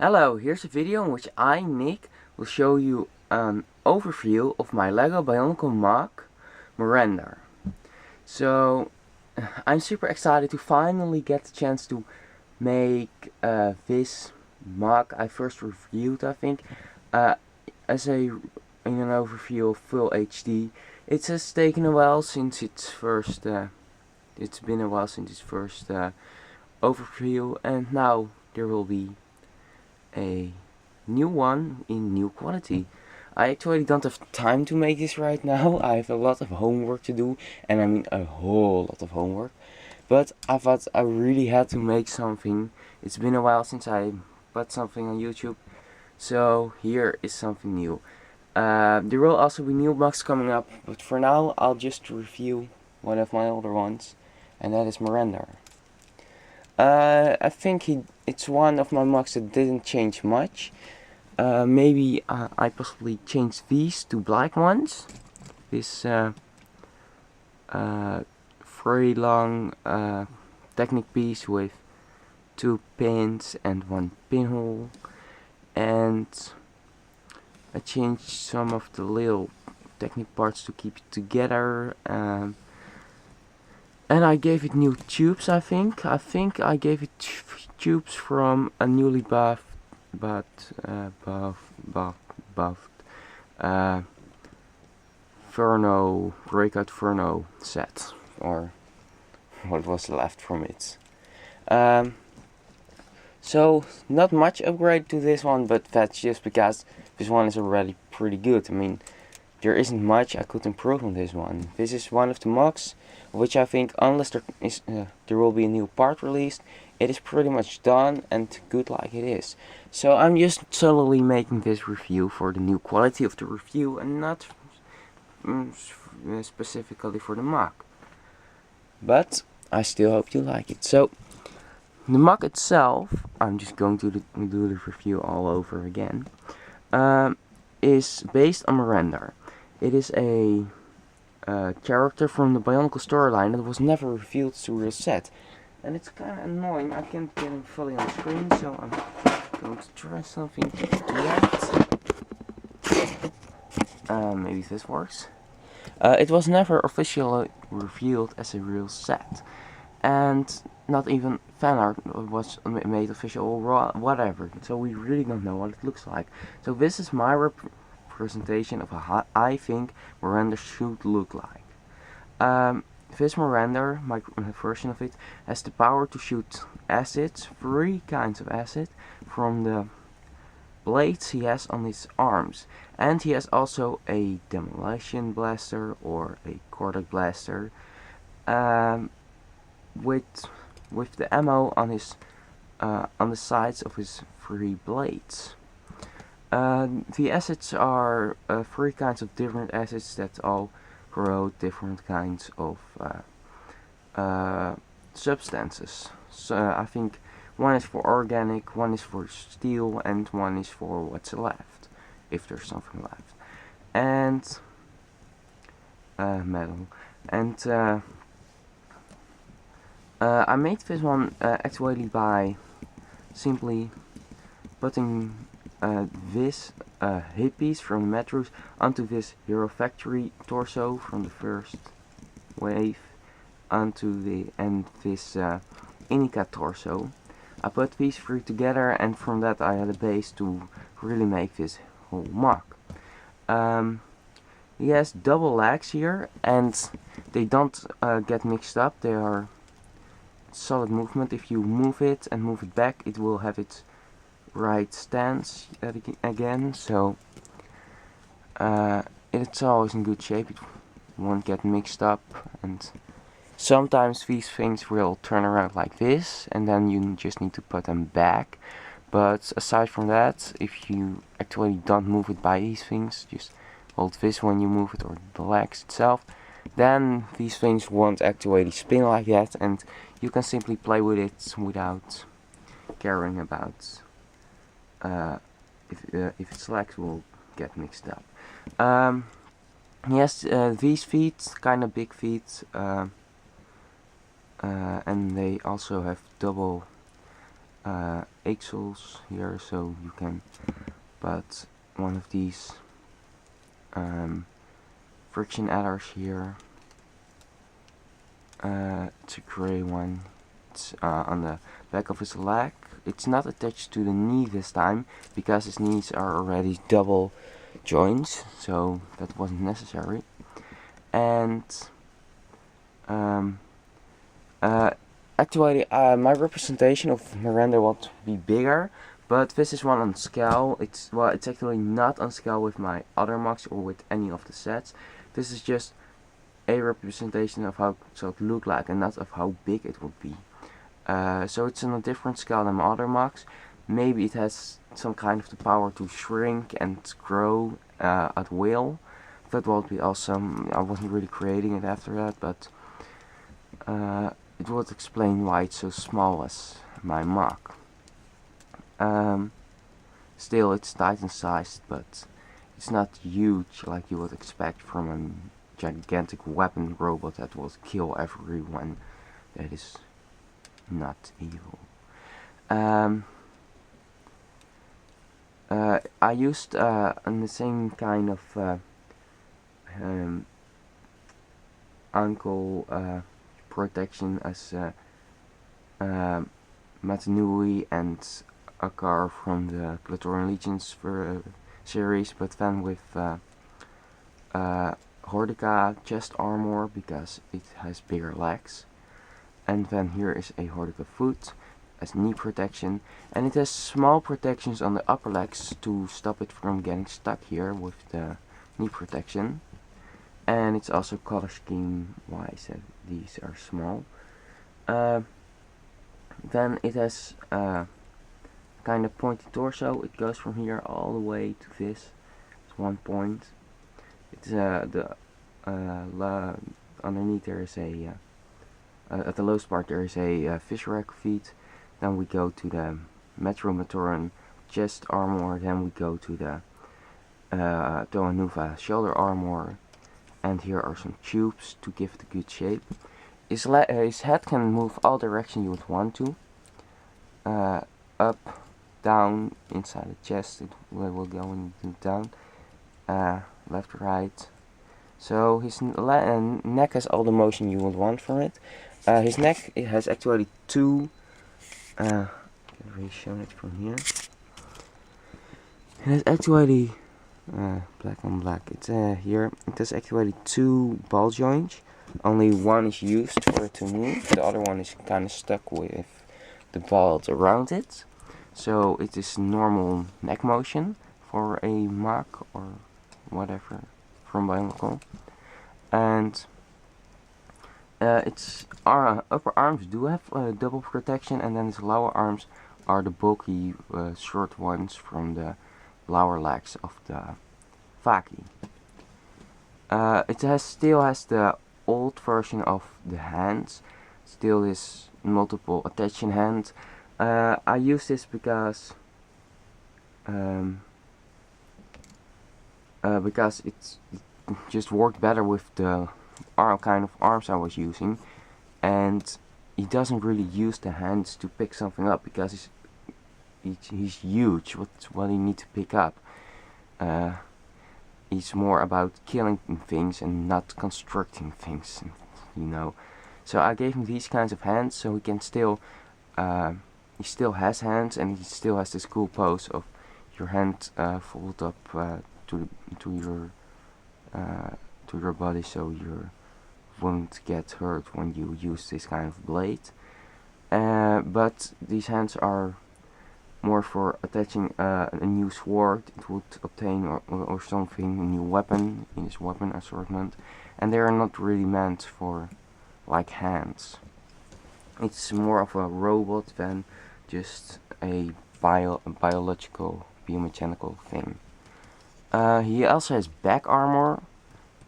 Hello, here's a video in which I, Nick, will show you an overview of my Lego Bionicle MOC Marendar. So, I'm super excited to finally get the chance to make this MOC I first reviewed, I think, as in an overview of full HD. It has taken a while since its first, it's been a while since its first overview, and now there will be a new one in new quality. I actually don't have time to make this right now. I have a lot of homework to do, and I mean a whole lot of homework. But I thought I really had to make something. It's been a while since I put something on YouTube, so here is something new. There will also be new MOCs coming up, but for now I'll just review one of my older ones, and that is Miranda. I think it's one of my MOCs that didn't change much. Maybe I possibly changed these two black ones. This very long Technic piece with 2 pins and 1 pinhole, and I changed some of the little Technic parts to keep it together. And I gave it new tubes, I think. I gave it tubes from a newly buffed Breakout Furno set, or what was left from it. So not much upgrade to this one, but that's just because this one is already pretty good. I mean, there isn't much I could improve on this one. This is one of the MOCs which I think, unless there will be a new part released, it is pretty much done and good like it is. So I'm just solely making this review for the new quality of the review and not specifically for the MOC. But I still hope you like it. So the MOC itself, I'm just going to do the review all over again, is based on Miranda. It is a character from the Bionicle storyline that was never revealed to real set, and it's kind of annoying. I can't get him fully on the screen, so I'm going to try something to do that. Maybe this works. It was never officially revealed as a real set, and not even fan art was made official or whatever, so we really don't know what it looks like. So this is my representation of how I think Miranda should look like. This Miranda, my version of it, has the power to shoot acids, 3 kinds of acid, from the blades he has on his arms. And he has also a demolition blaster or a cordic blaster, with the ammo on his on the sides of his 3 blades. The acids are 3 kinds of different acids that all corrode different kinds of substances. So I think one is for organic, one is for steel, and one is for what's left, if there's something left, and metal. And I made this one actually by simply putting this hip piece from Metros onto this Hero Factory torso from the first wave onto this Inica torso. I put these 3 together, and from that I had a base to really make this whole MOC. He has double legs here, and they don't get mixed up. They are solid movement. If you move it and move it back, it will have its right stance again, so it's always in good shape. It won't get mixed up, and sometimes these things will turn around like this, and then you just need to put them back. But aside from that, if you actually don't move it by these things, just hold this when you move it, or the legs itself, then these things won't actually spin like that, and you can simply play with it without caring about if its legs will get mixed up. Yes, these feet, kind of big feet, and they also have double axles here, so you can put one of these friction adders here. It's a grey one. It's on the back of his leg. It's not attached to the knee this time because his knees are already double joints, so that wasn't necessary. And actually, my representation of Miranda want to be bigger, but this is one on scale. It's actually not on scale with my other MOCs or with any of the sets. This is just a representation of how it would look like and not of how big it would be. So it's on a different scale than my other MOCs. Maybe it has some kind of the power to shrink and grow at will. That would be awesome. I wasn't really creating it after that, but it would explain why it's so small as my MOC. Still, it's Titan sized, but it's not huge like you would expect from a gigantic weapon robot that will kill everyone that is not evil. I used the same kind of ankle protection as Matanui and Akar from the Clitorian Legions series, but then with Hordica chest armor because it has bigger legs. And then here is a Hordica foot as knee protection, and it has small protections on the upper legs to stop it from getting stuck here with the knee protection. And it's also color scheme wise that these are small. Then it has kind of pointy torso. It goes from here all the way to this. It's one point. It's underneath there is a at the lowest part there is a Fisher feet. Then we go to the Metromatoran chest armor. Then we go to the Toanuva shoulder armor. And here are some tubes to give it a good shape. His head can move all directions you would want to. Up, down, inside the chest, it will go down, left, right. So his neck has all the motion you would want from it. His neck has actually two, I can really show it from here. It has actually black on black. It's here. It has actually two ball joints. Only one is used for it to move. The other one is kind of stuck with the balls around it. So it is normal neck motion for a MOC or whatever from Bionicle. And its upper arms do have double protection, and then its lower arms are the bulky short ones from the lower legs of the Faki. It still has the old version of the hands. Still is multiple attaching hands. I use this because it just worked better with the kind of arms I was using, and he doesn't really use the hands to pick something up because he's huge. What he needs to pick up. He's more about killing things and not constructing things, you know. So I gave him these kinds of hands, so he can still, he still has hands, and he still has this cool pose of your hand folded up to your body, so you won't get hurt when you use this kind of blade. But these hands are more for attaching a new sword it would obtain, or something, a new weapon in his weapon assortment, and they are not really meant for like hands. It's more of a robot than just a biological biomechanical thing. He also has back armor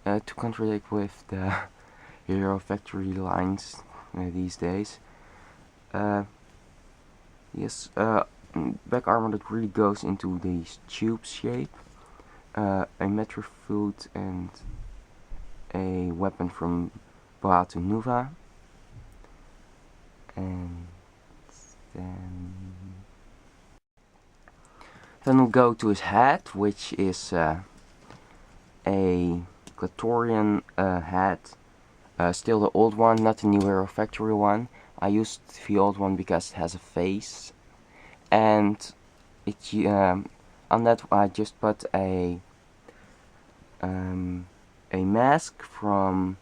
to contradict with the Hero Factory lines these days. Yes, back armor that really goes into these tube shape, a metro foot, and a weapon from Boatu Nuva, and Then we'll go to his hat, which is a Glatorian hat. Still the old one, not the new Hero Factory one. I used the old one because it has a face, and on that I just put a mask from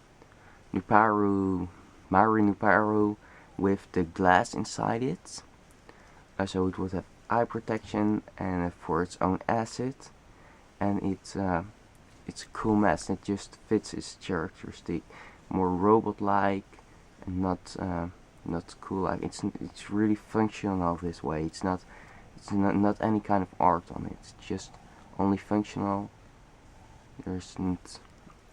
Maru Nuparu with the glass inside it, so it would have eye protection and for its own acid, and it's a cool mask. It just fits its characteristic, more robot-like and not cool like. It's really functional this way. It's not any kind of art on it. It's just only functional. There isn't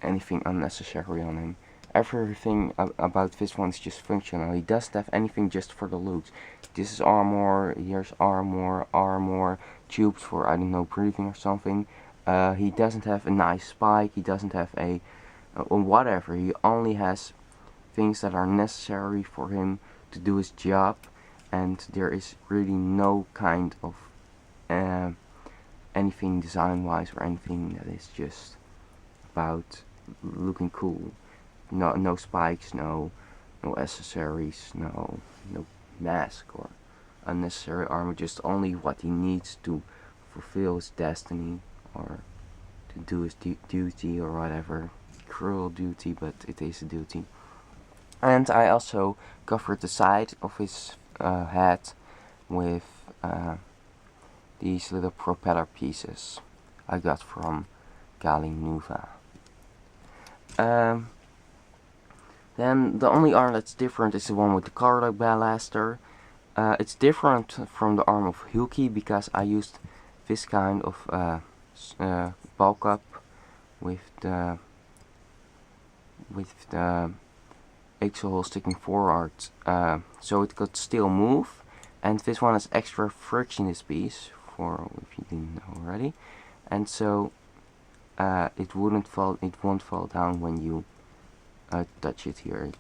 anything unnecessary on him. Everything about this one is just functional. He doesn't have anything just for the looks. This is armor, here's armor, tubes for, I don't know, breathing or something. He doesn't have a nice spike, he doesn't have a whatever. He only has things that are necessary for him to do his job, and there is really no kind of anything design wise or anything that is just about looking cool. No spikes, no accessories, no mask or unnecessary armor, just only what he needs to fulfill his destiny or to do his duty or whatever. Cruel duty, but it is a duty. And I also covered the side of his hat with these little propeller pieces I got from Gali Nuva. Then the only arm that's different is the one with the Cardiac Blaster. It's different from the arm of Hulky because I used this kind of bulk up with the axle hole sticking forward, so it could still move. And this one has extra friction, this piece, for if you didn't know already, and so it won't fall down when you touch it here.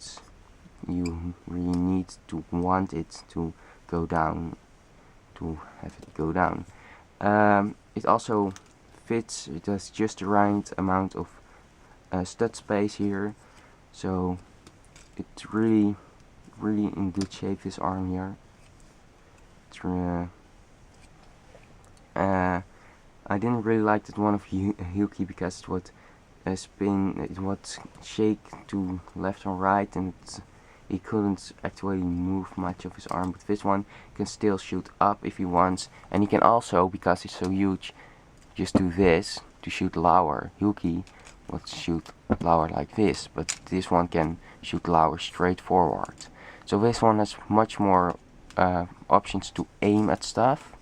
You really need to want it to go down to have it go down. It also fits. It has just the right amount of stud space here, so it's really in good shape, this arm here. It's I didn't really like that one of Hulky because it would spin, it would shake to left and right, and he couldn't actually move much of his arm. But this one can still shoot up if he wants, and he can also, because it's so huge, just do this to shoot lower. Hulky would shoot lower like this, but this one can shoot lower straight forward. So this one has much more options to aim at stuff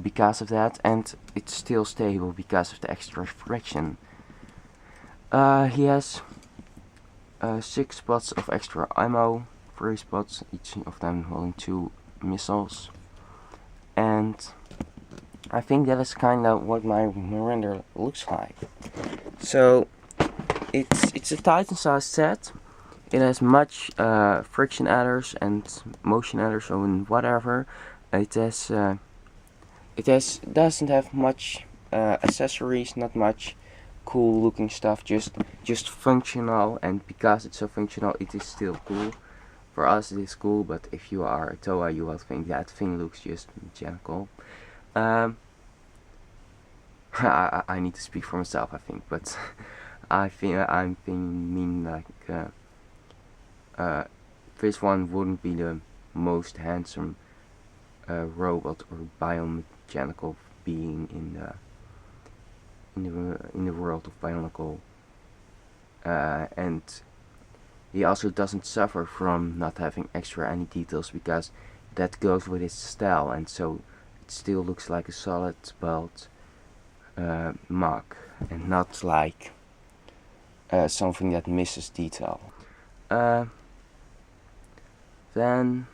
because of that, and it's still stable because of the extra friction. He has 6 spots of extra ammo, 3 spots, each of them holding 2 missiles, and I think that is kind of what my Miranda looks like. So it's a Titan size set. It has much friction adders and motion adders and whatever. It doesn't have much accessories, not much cool looking stuff, just functional, and because it's so functional it is still cool. For us it is cool, but if you are a Toa you will think that thing looks just mechanical. I need to speak for myself, I think, but I mean like this one wouldn't be the most handsome robot or biomechanical being in the world of Bionicle, and he also doesn't suffer from not having extra any details because that goes with his style, and so it still looks like a solid built MOC and not like something that misses detail. Then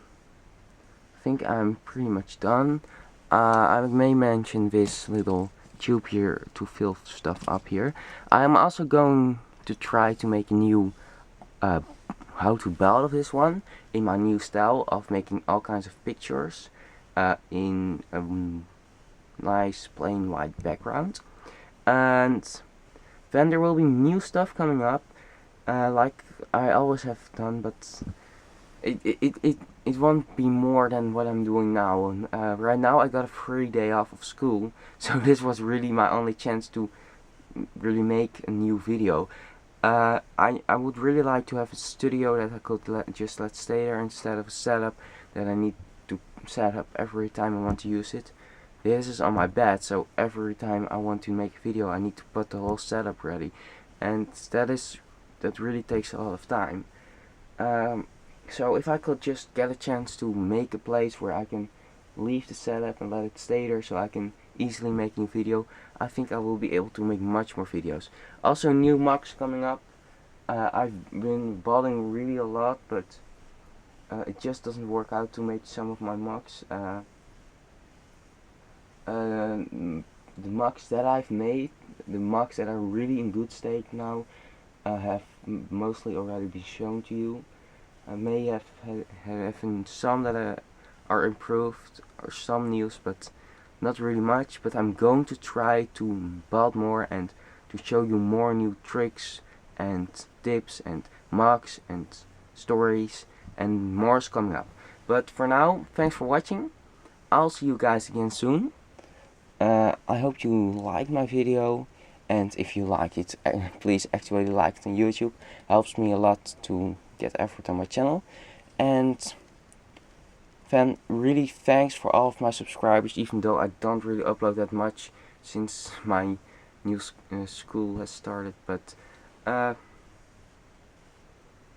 I think I'm pretty much done. I may mention this little tube here to fill stuff up here. I'm also going to try to make a new how to build this one in my new style of making all kinds of pictures in a nice plain white background. And then there will be new stuff coming up, like I always have done, but it won't be more than what I'm doing now. And right now I got a free day off of school, so this was really my only chance to really make a new video. I would really like to have a studio that I could just let stay there instead of a setup that I need to set up every time I want to use it. This is on my bed, so every time I want to make a video I need to put the whole setup ready, and that really takes a lot of time. So if I could just get a chance to make a place where I can leave the setup and let it stay there so I can easily make a new video, I think I will be able to make much more videos. Also, new MOCs coming up. I've been building really a lot, but it just doesn't work out to make some of my MOCs. The MOCs that I've made, the MOCs that are really in good state now, have mostly already been shown to you. I may have some that are improved or some news, but not really much. But I'm going to try to build more and to show you more new tricks and tips and MOCs and stories, and more is coming up. But for now, thanks for watching. I'll see you guys again soon. I hope you liked my video, and if you like it, please activate the like on YouTube. Helps me a lot to get effort on my channel. And then really thanks for all of my subscribers, even though I don't really upload that much since my new school has started. But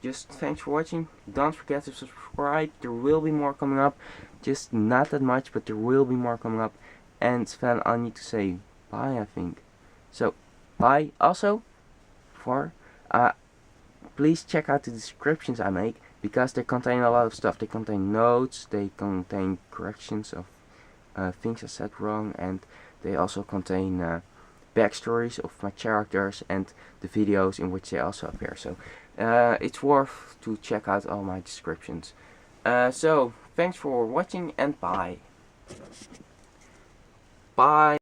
just thanks for watching. Don't forget to subscribe. There will be more coming up, just not that much, but there will be more coming up. And then I need to say bye, I think. So bye. Also, please check out the descriptions I make, because they contain a lot of stuff. They contain notes, they contain corrections of things I said wrong, and they also contain backstories of my characters and the videos in which they also appear. So it's worth to check out all my descriptions. So thanks for watching, and bye. Bye.